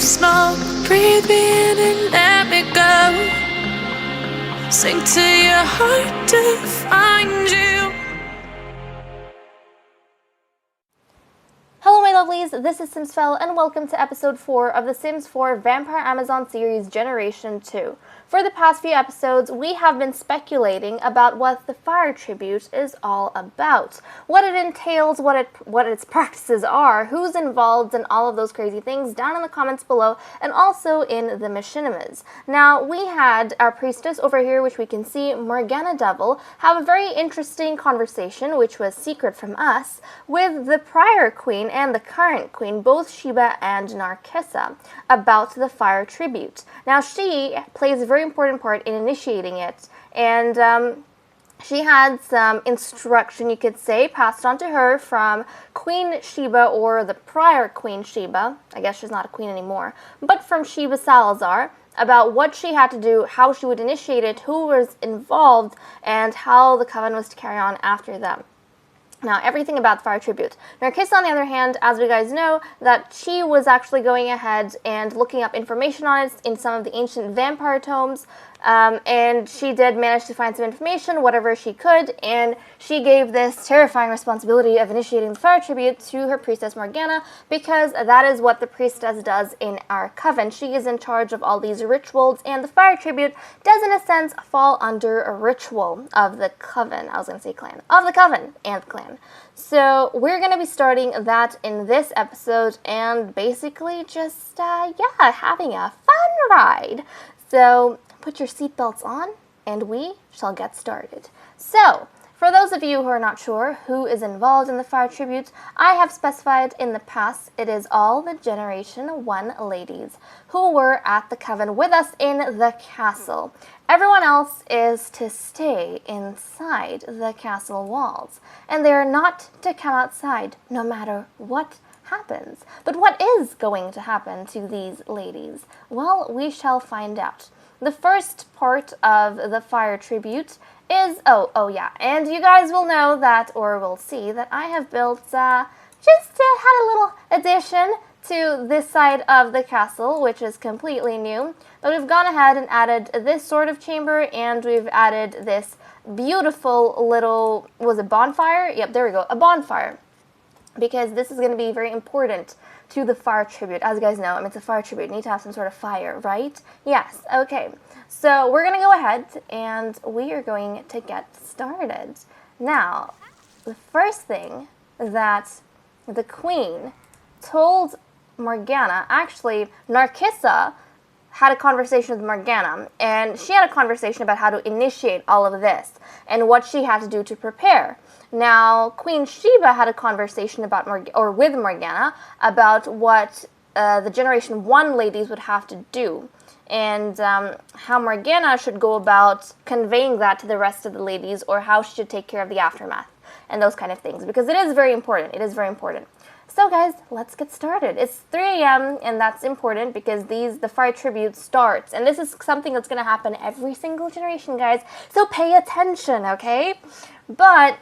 smoke, breathe me in and let me go. Sink to your heart to find you. Hello my lovelies, this is simsfel and welcome to episode 4 of the Sims 4 Vampire Amazon series Generation 2. For the past few episodes, we have been speculating about what the fire tribute is all about, what it entails, what its practices are, who's involved, and all of those crazy things down in the comments below, and also in the machinimas. Now, we had our priestess over here, which we can see, Morgana Devil, have a very interesting conversation, which was secret from us, with the prior queen and the current queen, both Sheba and Narcissa, about the fire tribute. Now, she plays a very important part in initiating it, and she had some instruction, you could say, passed on to her from Queen Sheba, or the prior Queen Sheba. I guess she's not a queen anymore, but from Sheba Salazar, about what she had to do, how she would initiate it, who was involved, and how the coven was to carry on after them. Now, everything about the fire tribute. Narcissa, on the other hand, as we guys know, that she was actually going ahead and looking up information on it in some of the ancient vampire tomes, and she did manage to find some information, whatever she could, and she gave this terrifying responsibility of initiating the fire tribute to her priestess Morgana, because that is what the priestess does in our coven. She is in charge of all these rituals, and the fire tribute does, in a sense, fall under a ritual of the coven. I was going to say clan. Of the coven and clan. So we're going to be starting that in this episode, and basically just, having a fun ride. So put your seatbelts on, and we shall get started. So, for those of you who are not sure who is involved in the fire tribute, I have specified in the past it is all the Generation 1 ladies who were at the coven with us in the castle. Everyone else is to stay inside the castle walls, and they are not to come outside no matter what happens. But what is going to happen to these ladies? Well, we shall find out. The first part of the fire tribute is, and you guys will know that, or will see, that I have built, had a little addition to this side of the castle, which is completely new. But we've gone ahead and added this sort of chamber, and we've added this beautiful little, was it bonfire? Yep, there we go, a bonfire. Because this is going to be very important to the fire tribute. As you guys know, it's a fire tribute. You need to have some sort of fire, right? Yes, okay. So we're going to go ahead, and we are going to get started. Now, the first thing that the queen told Morgana, actually, Narcissa had a conversation with Morgana, and she had a conversation about how to initiate all of this, and what she had to do to prepare. Now, Queen Sheba had a conversation about with Morgana about what the Generation 1 ladies would have to do, and how Morgana should go about conveying that to the rest of the ladies, or how she should take care of the aftermath, and those kind of things, because it is very important. It is very important. So guys, let's get started. It's 3 a.m. and that's important because the fire tribute starts. And this is something that's going to happen every single generation, guys. So pay attention, okay? But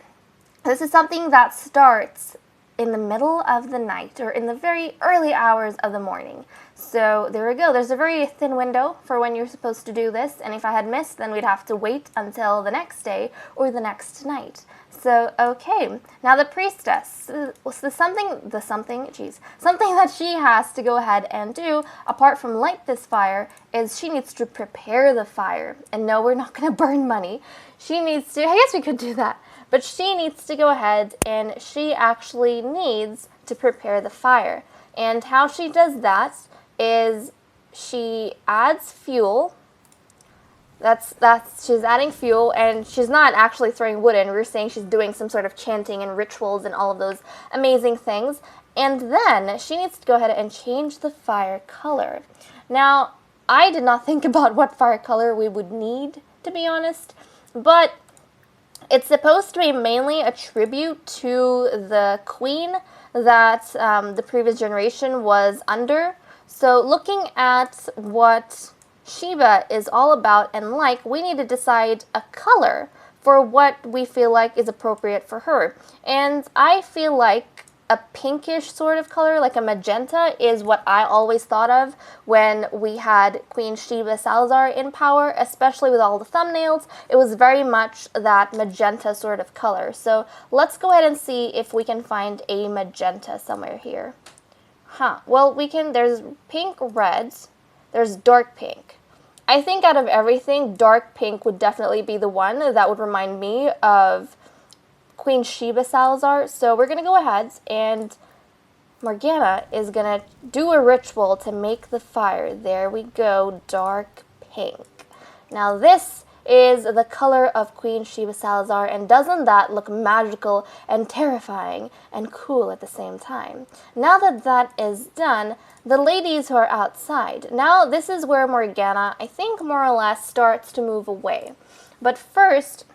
this is something that starts in the middle of the night, or in the very early hours of the morning. So there we go. There's a very thin window for when you're supposed to do this. And if I had missed, then we'd have to wait until the next day or the next night. So, okay, now the priestess, something that she has to go ahead and do, apart from light this fire, is she needs to prepare the fire. And no, we're not going to burn money. She needs to, I guess we could do that, but she needs to go ahead and she actually needs to prepare the fire. And how she does that is she adds fuel. She's adding fuel, and she's not actually throwing wood in. We're saying she's doing some sort of chanting and rituals and all of those amazing things. And then she needs to go ahead and change the fire color. Now, I did not think about what fire color we would need, to be honest, but it's supposed to be mainly a tribute to the queen that the previous generation was under. So looking at what Sheba is all about and like, we need to decide a color for what we feel like is appropriate for her. And I feel like a pinkish sort of color, like a magenta, is what I always thought of when we had Queen Sheba Salazar in power, especially with all the thumbnails. It was very much that magenta sort of color. So let's go ahead and see if we can find a magenta somewhere here. Well, there's pink, red, there's dark pink. I think out of everything, dark pink would definitely be the one that would remind me of Queen Sheba Salazar. So we're going to go ahead, and Morgana is going to do a ritual to make the fire. There we go, dark pink. Now this is the color of Queen Sheba Salazar, and doesn't that look magical and terrifying and cool at the same time? Now that that is done, the ladies who are outside, now this is where Morgana, I think more or less, starts to move away. But first,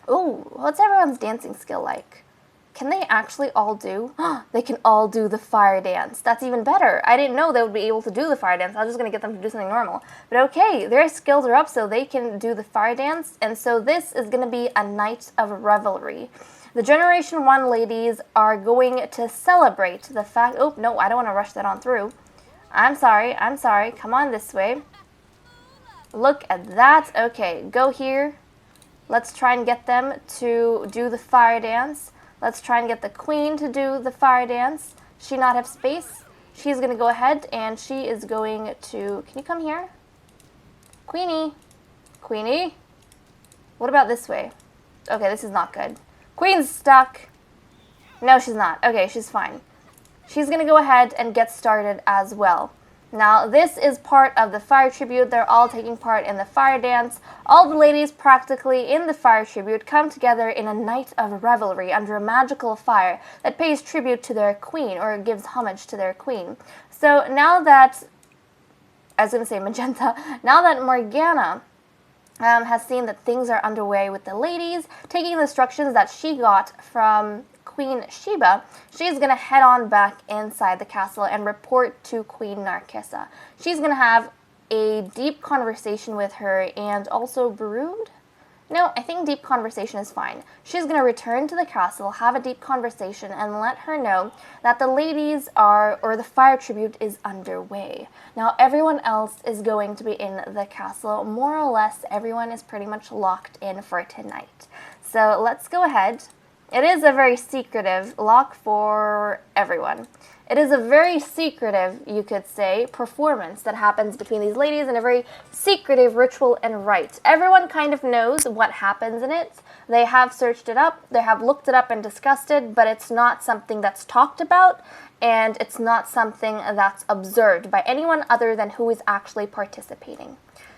what's everyone's dancing skill like? Can they actually all do? They can all do the fire dance. That's even better. I didn't know they would be able to do the fire dance. I was just going to get them to do something normal. But okay, their skills are up so they can do the fire dance. And so this is going to be a night of revelry. The Generation 1 ladies are going to celebrate the fact... Oh, no, I don't want to rush that on through. I'm sorry. Come on this way. Look at that. Okay, go here. Let's try and get them to do the fire dance. Let's try and get the queen to do the fire dance. She not have space. She's going to go ahead and she is going to... Can you come here? Queenie. Queenie? What about this way? Okay, this is not good. Queen's stuck. No, she's not. Okay, she's fine. She's going to go ahead and get started as well. Now, this is part of the fire tribute. They're all taking part in the fire dance. All the ladies practically in the fire tribute come together in a night of revelry under a magical fire that pays tribute to their queen, or gives homage to their queen. So now that, I was going to say magenta, now that Morgana has seen that things are underway with the ladies, taking the instructions that she got from Queen Sheba, she's going to head on back inside the castle and report to Queen Narcissa. She's going to have a deep conversation with her, and also brood? No, I think deep conversation is fine. She's going to return to the castle, have a deep conversation, and let her know that the ladies are, or the fire tribute is underway. Now, everyone else is going to be in the castle. More or less, everyone is pretty much locked in for tonight. So let's go ahead. It is a very secretive lock for everyone. It is a very secretive, you could say, performance that happens between these ladies, and a very secretive ritual and rite. Everyone kind of knows what happens in it. They have searched it up, they have looked it up and discussed it, but it's not something that's talked about, and it's not something that's observed by anyone other than who is actually participating.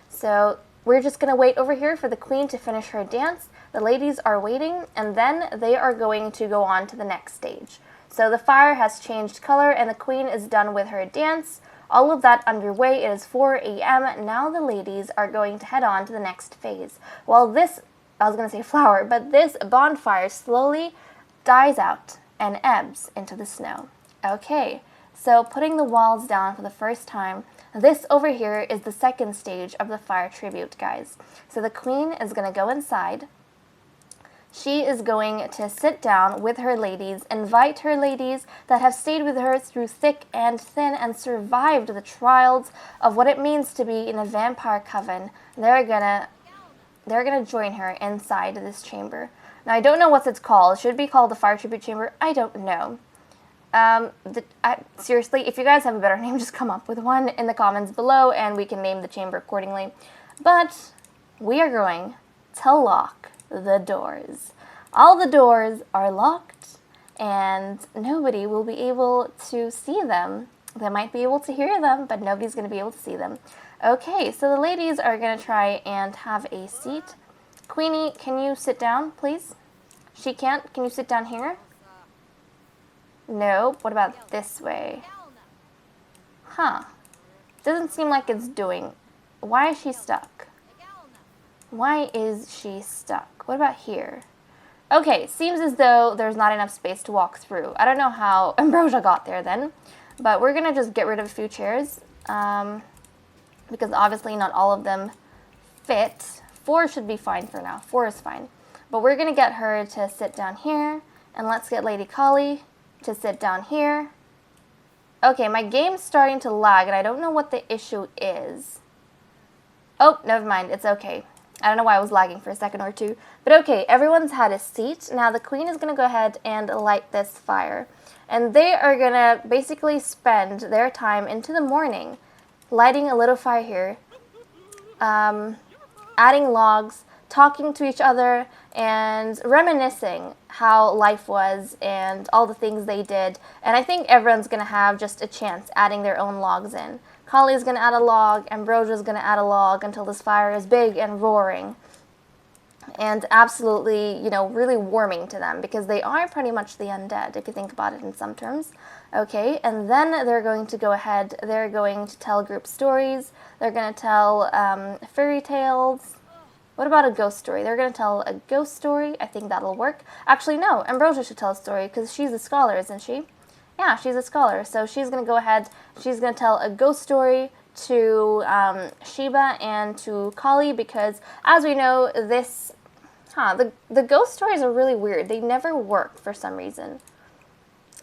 So we're just going to wait over here for the queen to finish her dance. The ladies are waiting, and then they are going to go on to the next stage. So the fire has changed color, and the queen is done with her dance. All of that underway. It is 4 a.m. Now the ladies are going to head on to the next phase. While this, I was going to say flower, but this bonfire slowly dies out and ebbs into the snow. Okay, so putting the walls down for the first time. This over here is the second stage of the fire tribute, guys. So the queen is going to go inside. She is going to sit down with her ladies, invite her ladies that have stayed with her through thick and thin and survived the trials of what it means to be in a vampire coven. They're gonna join her inside this chamber. Now, I don't know what it's called. It should be called the Fire Tribute Chamber. I don't know. Seriously, if you guys have a better name, just come up with one in the comments below and we can name the chamber accordingly. But we are going to lock the doors. All the doors are locked and nobody will be able to see them. They might be able to hear them, but nobody's going to be able to see them. Okay, so the ladies are going to try and have a seat. Queenie, can you sit down, please? She can't. Can you sit down here? No. What about this way? Doesn't seem like it's doing. Why is she stuck? Why is she stuck? What about here? Okay, seems as though there's not enough space to walk through. I don't know how Ambrosia got there then, but we're going to just get rid of a few chairs because obviously not all of them fit. 4 should be fine for now. 4 is fine. But we're going to get her to sit down here, and let's get Lady Kali to sit down here. Okay, my game's starting to lag, and I don't know what the issue is. Oh, never mind. It's okay. I don't know why I was lagging for a second or two. But okay, everyone's had a seat. Now the queen is going to go ahead and light this fire. And they are going to basically spend their time into the morning lighting a little fire here, adding logs, talking to each other, and reminiscing how life was and all the things they did. And I think everyone's going to have just a chance adding their own logs in. Collie's going to add a log, Ambrosia's going to add a log until this fire is big and roaring. And absolutely, you know, really warming to them, because they are pretty much the undead, if you think about it in some terms. Okay, and then they're going to go ahead, they're going to tell group stories, they're going to tell fairy tales. What about a ghost story? They're going to tell a ghost story. I think that'll work. Actually, no, Ambrosia should tell a story, because she's a scholar, isn't she? Yeah, she's a scholar, so she's going to go ahead, she's going to tell a ghost story to Sheba and to Kali, because as we know, the ghost stories are really weird. They never work for some reason.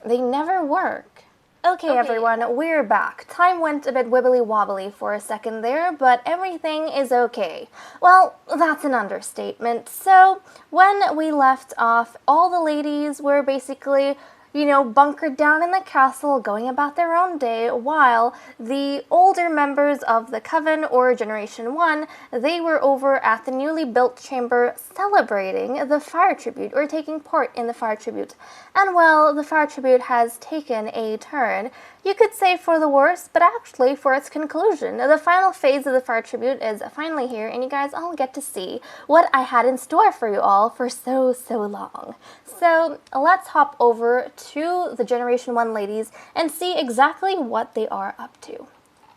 They never work. Okay, everyone, we're back. Time went a bit wibbly-wobbly for a second there, but everything is okay. Well, that's an understatement. So, when we left off, all the ladies were basically, you know, bunkered down in the castle, going about their own day, while the older members of the Coven, or Generation 1, they were over at the newly built chamber celebrating the fire tribute, or taking part in the fire tribute. And well, the fire tribute has taken a turn, you could say for the worse, but actually for its conclusion. The final phase of the fire tribute is finally here, and you guys all get to see what I had in store for you all for so long. So let's hop over to the Generation 1 ladies and see exactly what they are up to.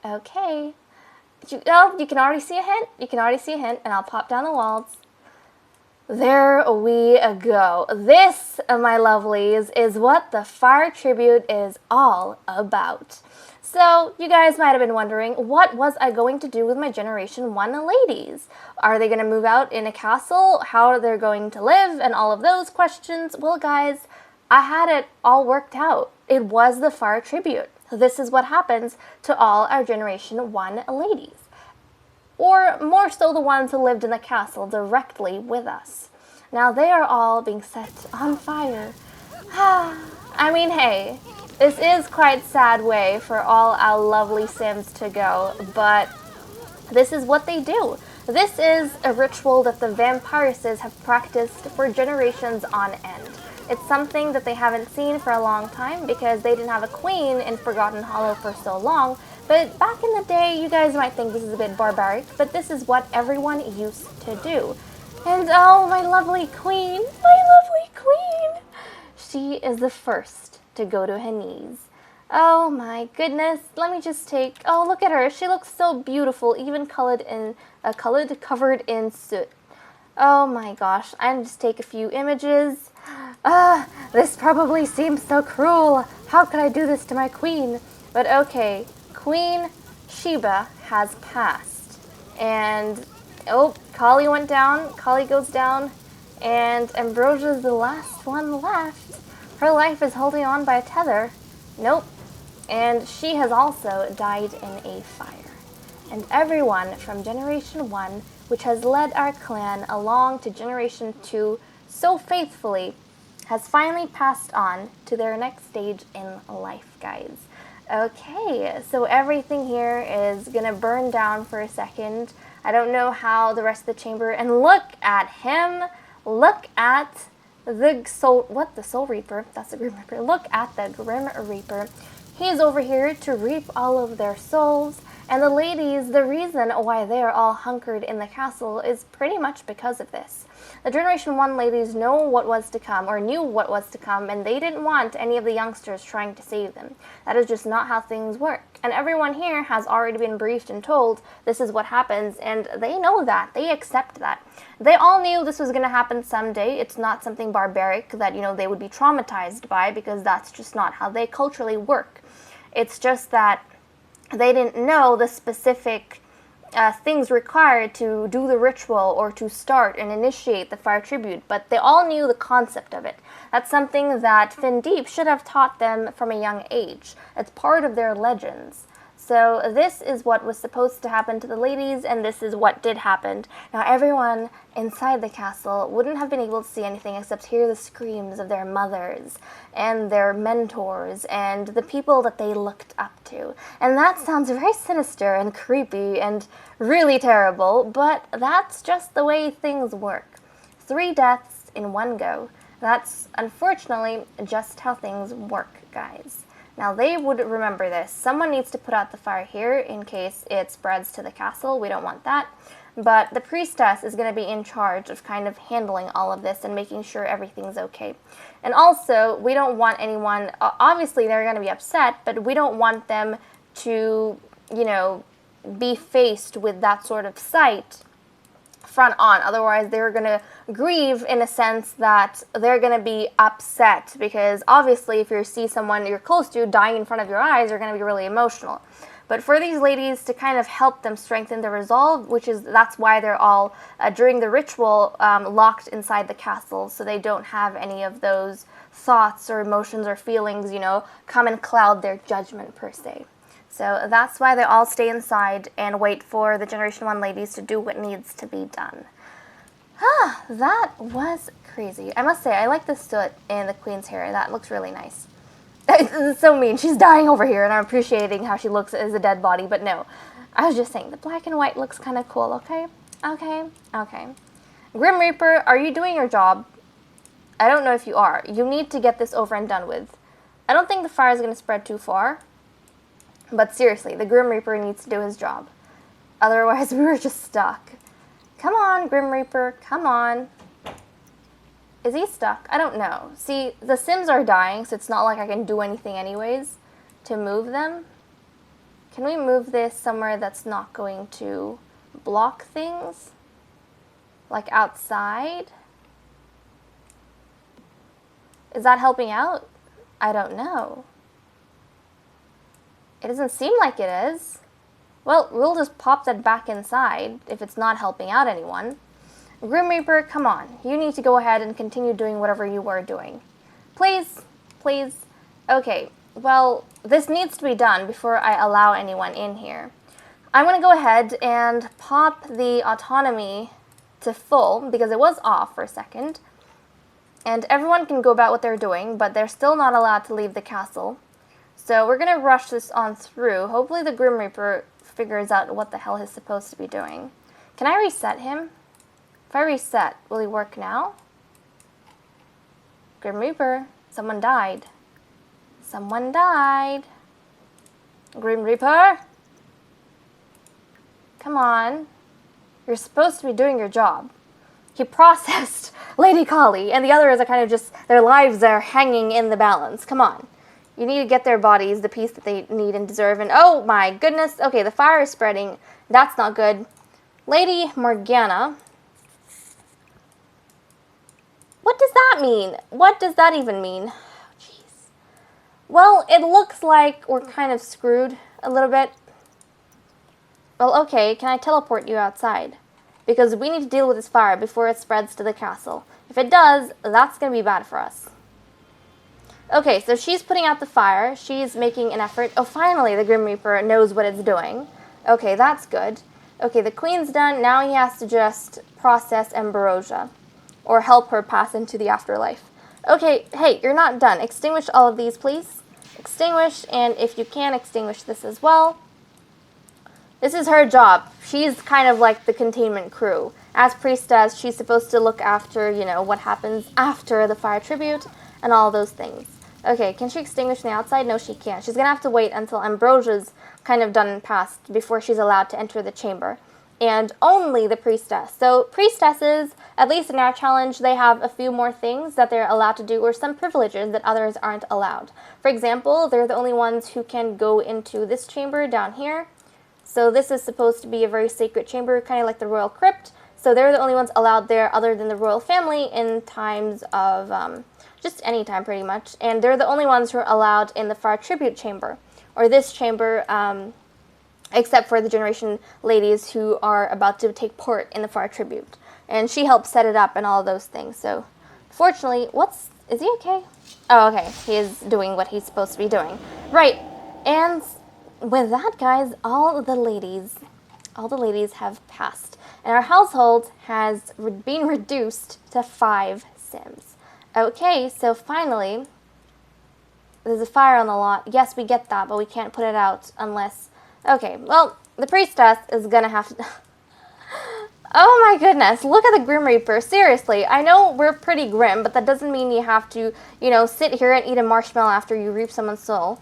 Okay. You can already see a hint. You can already see a hint, and I'll pop down the walls. There we go. This, my lovelies, is what the fire tribute is all about. So, you guys might have been wondering, what was I going to do with my Generation 1 ladies? Are they going to move out in a castle? How are they going to live? And all of those questions. Well, guys, I had it all worked out. It was the fire tribute. This is what happens to all our Generation 1 ladies. Or more so the ones who lived in the castle directly with us. Now they are all being set on fire. I mean, hey, this is quite a sad way for all our lovely Sims to go, but this is what they do. This is a ritual that the vampiresses have practiced for generations on end. It's something that they haven't seen for a long time because they didn't have a queen in Forgotten Hollow for so long. But back in the day, you guys might think this is a bit barbaric, but this is what everyone used to do. And oh, my lovely queen, she is the first to go to her knees. Oh my goodness, let me just take, oh look at her, she looks so beautiful, even covered in soot. Oh my gosh, I'm just take a few images. This probably seems so cruel. How could I do this to my queen? But okay, Queen Sheba has passed. And, oh, Kali went down, Kali goes down, and Ambrosia's the last one left. Her life is holding on by a tether. Nope. And she has also died in a fire. And everyone from Generation 1, which has led our clan along to Generation 2 so faithfully, has finally passed on to their next stage in life, guys. Okay, so everything here is gonna burn down for a second. I don't know how the rest of the chamber, and look at him! Look at the Soul Reaper? That's the Grim Reaper. Look at the Grim Reaper. He's over here to reap all of their souls, and the ladies, the reason why they are all hunkered in the castle is pretty much because of this. The Generation 1 ladies know what was to come, or knew what was to come, and they didn't want any of the youngsters trying to save them. That is just not how things work. And everyone here has already been briefed and told this is what happens, and they know that. They accept that. They all knew this was going to happen someday. It's not something barbaric that, you know, they would be traumatized by, because that's just not how they culturally work. It's just that they didn't know the specific things required to do the ritual or to start and initiate the fire tribute, but they all knew the concept of it. That's something that Findeep should have taught them from a young age. It's part of their legends. So this is what was supposed to happen to the ladies, and this is what did happen. Now everyone inside the castle wouldn't have been able to see anything except hear the screams of their mothers and their mentors and the people that they looked up to. And that sounds very sinister and creepy and really terrible, but that's just the way things work. 3 deaths in one go. That's unfortunately just how things work, guys. Now, they would remember this. Someone needs to put out the fire here in case it spreads to the castle. We don't want that. But the priestess is going to be in charge of kind of handling all of this and making sure everything's okay. And also, we don't want anyone, obviously they're going to be upset, but we don't want them to, be faced with that sort of sight front on. Otherwise, they're going to grieve in a sense that they're going to be upset, because obviously if you see someone you're close to dying in front of your eyes, you're going to be really emotional. But for these ladies to kind of help them strengthen their resolve, that's why they're all, during the ritual, locked inside the castle, so they don't have any of those thoughts or emotions or feelings, come and cloud their judgment per se. So that's why they all stay inside and wait for the Generation 1 ladies to do what needs to be done. That was crazy. I must say, I like the soot in the queen's hair. That looks really nice. It's so mean. She's dying over here, and I'm appreciating how she looks as a dead body, but no. I was just saying, the black and white looks kind of cool, okay? Okay. Grim Reaper, are you doing your job? I don't know if you are. You need to get this over and done with. I don't think the fire is going to spread too far. But seriously, the Grim Reaper needs to do his job. Otherwise, we were just stuck. Come on, Grim Reaper, come on. Is he stuck? I don't know. See, the Sims are dying, so it's not like I can do anything anyways to move them. Can we move this somewhere that's not going to block things? Like outside? Is that helping out? I don't know. It doesn't seem like it is. Well, we'll just pop that back inside if it's not helping out anyone. Grim Reaper, come on. You need to go ahead and continue doing whatever you were doing. Please. Okay, well, this needs to be done before I allow anyone in here. I'm going to go ahead and pop the autonomy to full, because it was off for a second. And everyone can go about what they're doing, but they're still not allowed to leave the castle. So we're going to rush this on through. Hopefully the Grim Reaper figures out what the hell he's supposed to be doing. Can I reset him? If I reset, will he work now? Grim Reaper, someone died. Someone died. Grim Reaper? Come on. You're supposed to be doing your job. He processed Lady Kali, and the others are kind of just, their lives are hanging in the balance. Come on. You need to get their bodies the peace that they need and deserve. And oh my goodness. Okay, the fire is spreading. That's not good. Lady Morgana. What does that mean? What does that even mean? Jeez. Well, it looks like we're kind of screwed a little bit. Well, okay, can I teleport you outside? Because we need to deal with this fire before it spreads to the castle. If it does, that's going to be bad for us. Okay, so she's putting out the fire. She's making an effort. Oh, finally, the Grim Reaper knows what it's doing. Okay, that's good. Okay, the queen's done. Now he has to just process Ambrosia, or help her pass into the afterlife. Okay, hey, you're not done. Extinguish all of these, please. Extinguish, and if you can, extinguish this as well. This is her job. She's kind of like the containment crew. As priestess, she's supposed to look after, what happens after the fire tribute and all those things. Okay, can she extinguish on the outside? No, she can't. She's going to have to wait until Ambrosia's kind of done and passed before she's allowed to enter the chamber. And only the priestess. So priestesses, at least in our challenge, they have a few more things that they're allowed to do, or some privileges that others aren't allowed. For example, they're the only ones who can go into this chamber down here. So this is supposed to be a very sacred chamber, kind of like the royal crypt. So they're the only ones allowed there other than the royal family in times of, just any time pretty much. And they're the only ones who are allowed in the fire tribute chamber, or this chamber, except for the generation ladies who are about to take part in the fire tribute. And she helped set it up and all of those things. So, fortunately, is he okay? Oh, okay. He is doing what he's supposed to be doing. Right. And with that, guys, all the ladies have passed. And our household has been reduced to 5 Sims. Okay, so finally, there's a fire on the lot. Yes, we get that, but we can't put it out unless... Okay, well, the priestess is gonna have to... Oh my goodness, look at the Grim Reaper. Seriously, I know we're pretty grim, but that doesn't mean you have to, sit here and eat a marshmallow after you reap someone's soul.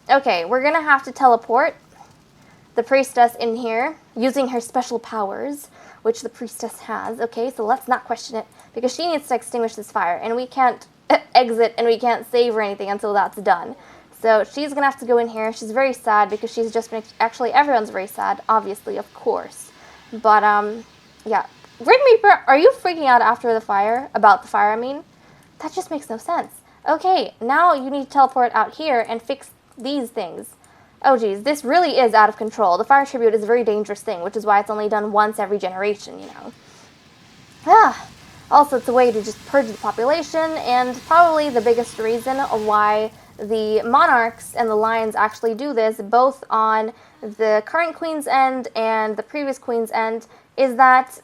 Okay, we're gonna have to teleport the priestess in here using her special powers, which the priestess has. Okay, so let's not question it, because she needs to extinguish this fire, and we can't exit and we can't save or anything until that's done. So she's gonna have to go in here. She's very sad because she's just been... Actually, everyone's very sad, obviously, of course. But, yeah. Grim Reaper, are you freaking out after the fire? About the fire, I mean? That just makes no sense. Okay, now you need to teleport out here and fix these things. Oh geez, this really is out of control. The fire tribute is a very dangerous thing, which is why it's only done once every generation, Also, it's a way to just purge the population, and probably the biggest reason why the monarchs and the lions actually do this, both on the current Queen's End and the previous Queen's End, is that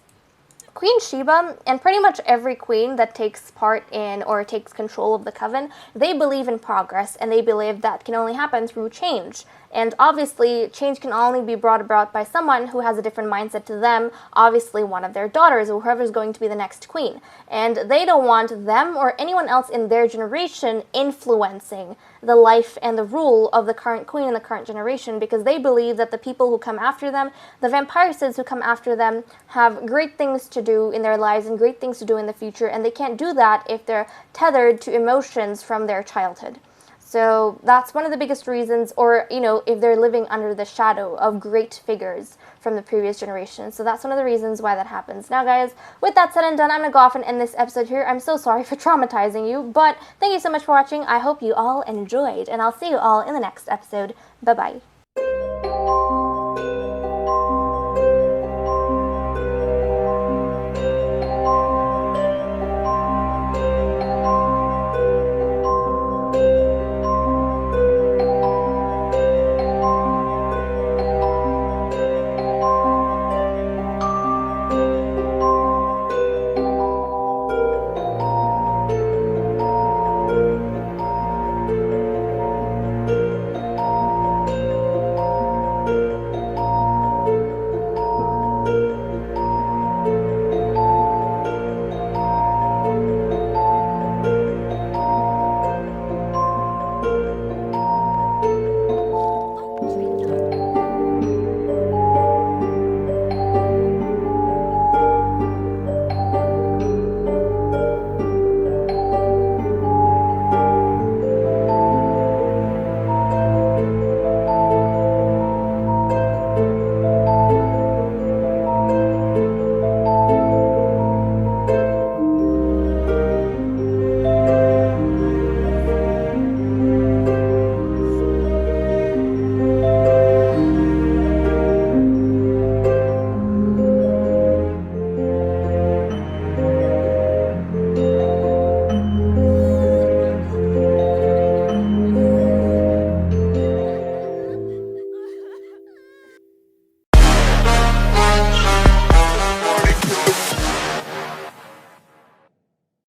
Queen Sheba, and pretty much every queen that takes part in or takes control of the coven, they believe in progress, and they believe that can only happen through change. And obviously, change can only be brought about by someone who has a different mindset to them, obviously one of their daughters, or whoever's going to be the next queen. And they don't want them or anyone else in their generation influencing the life and the rule of the current queen in the current generation, because they believe that the people who come after them, the vampiresids who come after them, have great things to do in their lives and great things to do in the future, and they can't do that if they're tethered to emotions from their childhood. So that's one of the biggest reasons, or, if they're living under the shadow of great figures from the previous generation. So that's one of the reasons why that happens. Now, guys, with that said and done, I'm going to go off and end this episode here. I'm so sorry for traumatizing you, but thank you so much for watching. I hope you all enjoyed, and I'll see you all in the next episode. Bye-bye.